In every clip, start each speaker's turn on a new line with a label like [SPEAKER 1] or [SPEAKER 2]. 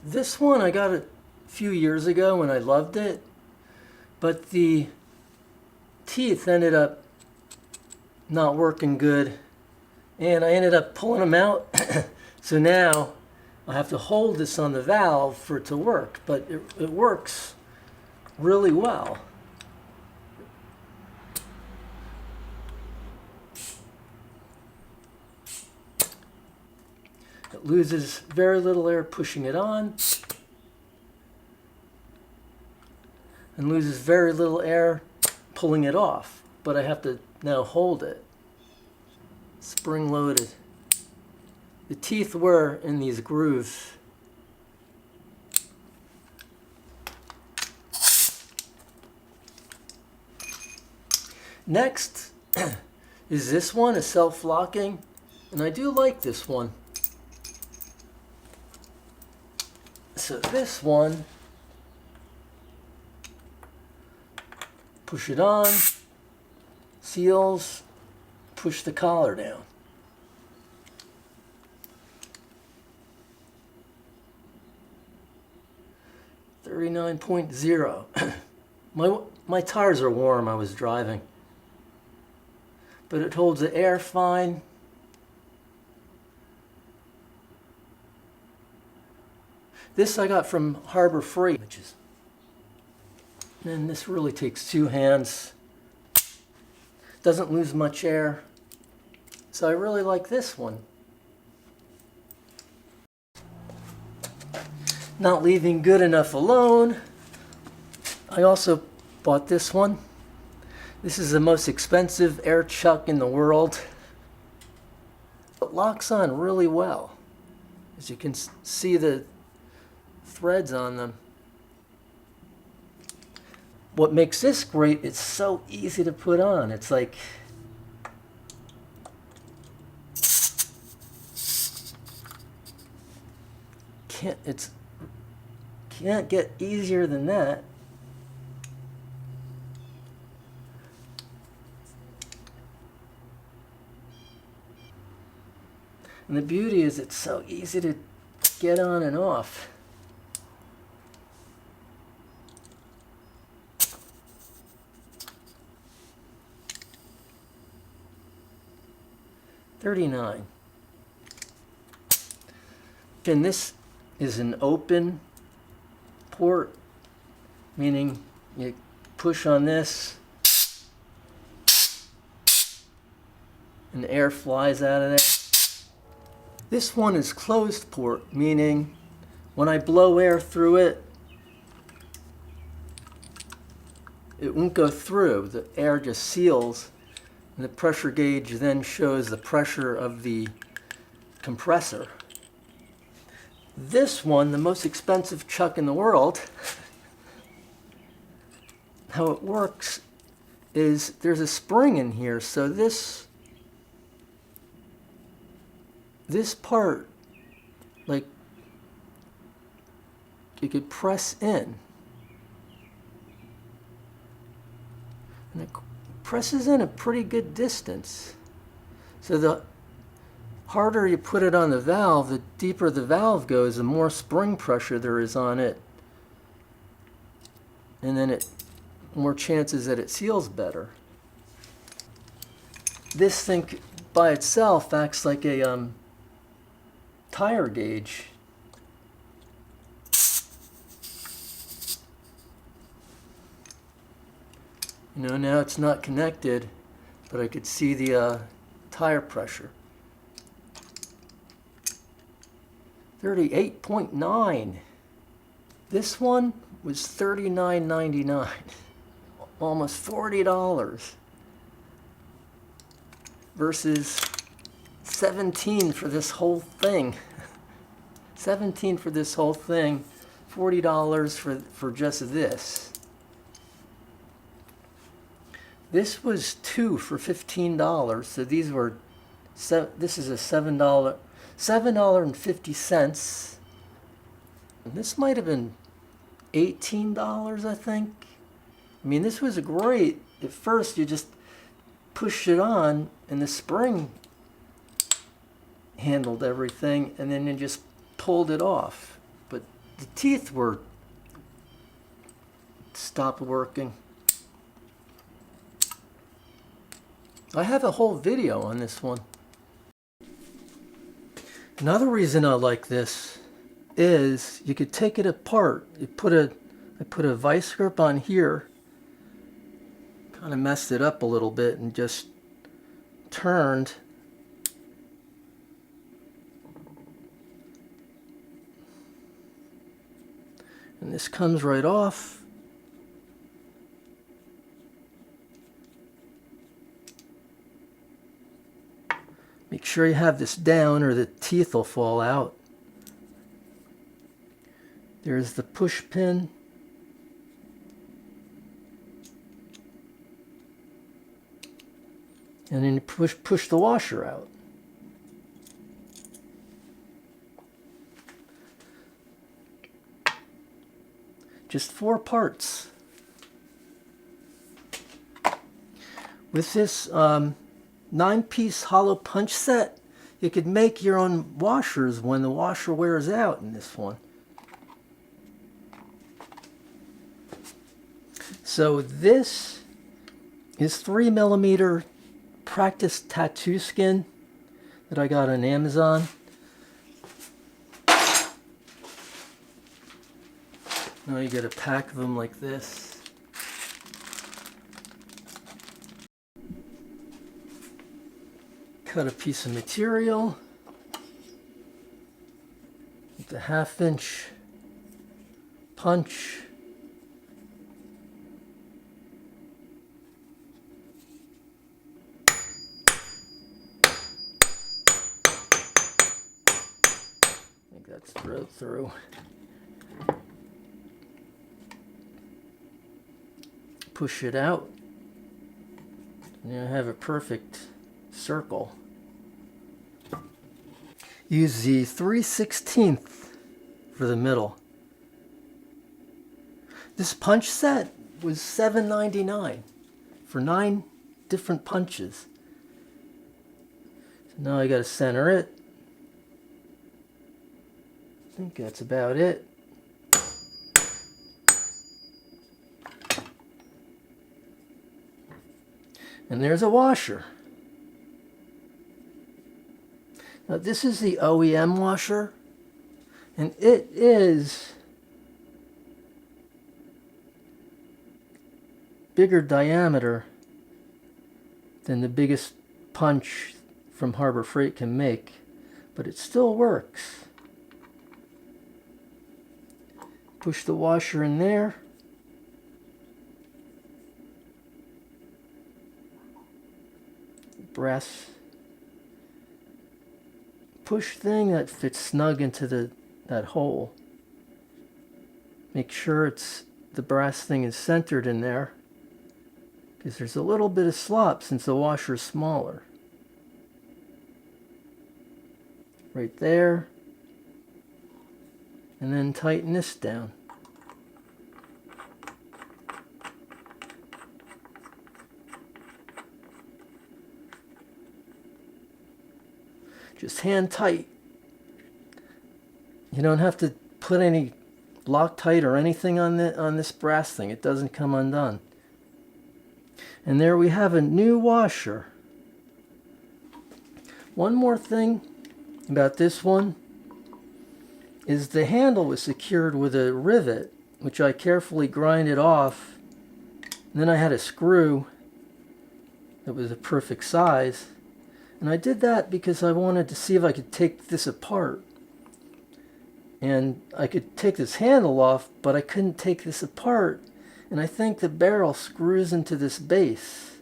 [SPEAKER 1] This one I got a few years ago and I loved it, but the teeth ended up not working good and I ended up pulling them out. So now I have to hold this on the valve for it to work, but it works really well. It loses very little air pushing it on and loses very little air pulling it off, but I have to now hold it. Spring loaded. The teeth were in these grooves. Next is this one, a self-locking, and I do like this one. So this one, push it on, seals, push the collar down. .0. My tires are warm, I was driving. But it holds the air fine. This I got from Harbor Freight. And this really takes two hands. Doesn't lose much air. So I really like this one. Not leaving good enough alone, I also bought this one. This is the most expensive air chuck in the world. It locks on really well. As you can see the threads on them. What makes this great, it's so easy to put on. It's like can't get easier than that. And the beauty is it's so easy to get on and off. $39. And this is an open port, meaning you push on this and air flies out of there. This one is closed port, meaning when I blow air through it, it won't go through. The air just seals, and the pressure gauge then shows the pressure of the compressor. This one, the most expensive chuck in the world, how it works is there's a spring in here, so this part, like, you could press in. And it presses in a pretty good distance. So the harder you put it on the valve, the deeper the valve goes, the more spring pressure there is on it. And then more chances that it seals better. This thing by itself acts like a tire gauge. You know, now it's not connected, but I could see the tire pressure. 38.9. This one was $39.99. Almost $40. Versus 17 for this whole thing. 17 for this whole thing. $40 for just this. This was two for $15. So these were, this is a $7.50. This might have been $18, I think. I mean, this was great. At first, you just push it on, and the spring handled everything, and then you just pulled it off. But the teeth were stopped working. I have a whole video on this one. Another reason I like this is you could take it apart. I put a vice grip on here, kind of messed it up a little bit and just turned. And this comes right off. Make sure you have this down or the teeth will fall out. There's the push pin. And then you push the washer out. Just 4 parts. With this 9-piece hollow punch set, you could make your own washers when the washer wears out in this one. So this is 3mm practice tattoo skin that I got on Amazon. Now you get a pack of them like this. Cut a piece of material with a 1/2-inch punch. I think that's through. Push it out, and you have a perfect circle. Use the 3/16 for the middle. This punch set was $7.99 for 9 different punches. So now I got to center it. I think that's about it. And there's a washer. Now this is the OEM washer, and it is bigger diameter than the biggest punch from Harbor Freight can make, but it still works. Push the washer in there. Brass push thing that fits snug into that hole. Make sure the brass thing is centered in there, because there's a little bit of slop since the washer is smaller. Right there. And then tighten this down. Just hand tight. You don't have to put any Loctite or anything on this brass thing. It doesn't come undone. And there we have a new washer. One more thing about this one is the handle was secured with a rivet, which I carefully grinded off. And then I had a screw that was a perfect size. And I did that because I wanted to see if I could take this apart. And I could take this handle off, but I couldn't take this apart. And I think the barrel screws into this base.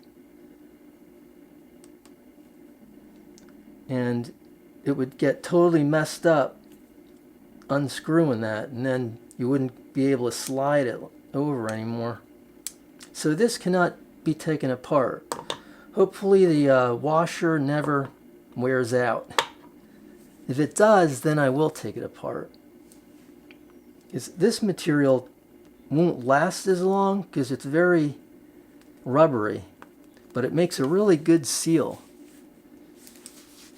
[SPEAKER 1] And it would get totally messed up unscrewing that, and then you wouldn't be able to slide it over anymore. So this cannot be taken apart. Hopefully the washer never wears out. If it does, then I will take it apart. This material won't last as long because it's very rubbery, but it makes a really good seal.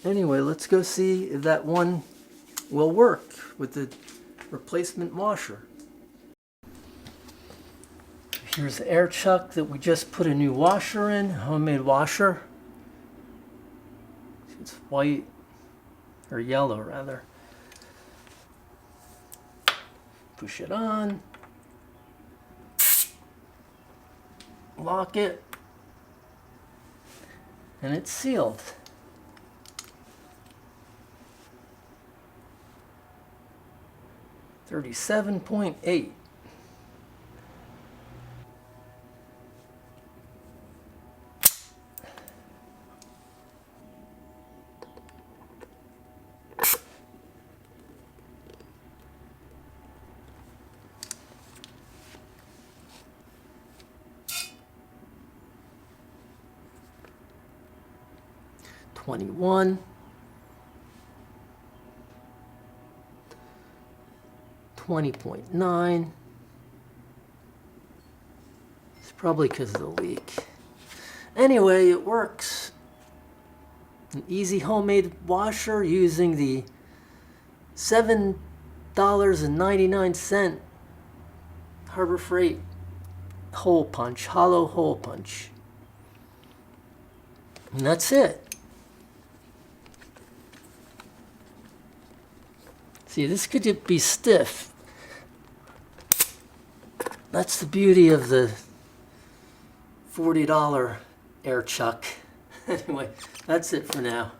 [SPEAKER 1] Anyway, let's go see if that one will work with the replacement washer. Here's the air chuck that we just put a new washer in, homemade washer. It's white, or yellow rather. Push it on. Lock it. And it's sealed. $37.8. $21. 20.9. It's probably because of the leak. Anyway, it works. An easy homemade washer using the $7.99 Harbor Freight hole punch, hollow hole punch. And that's it. See, this could be stiff. That's the beauty of the $40 air chuck. Anyway, that's it for now.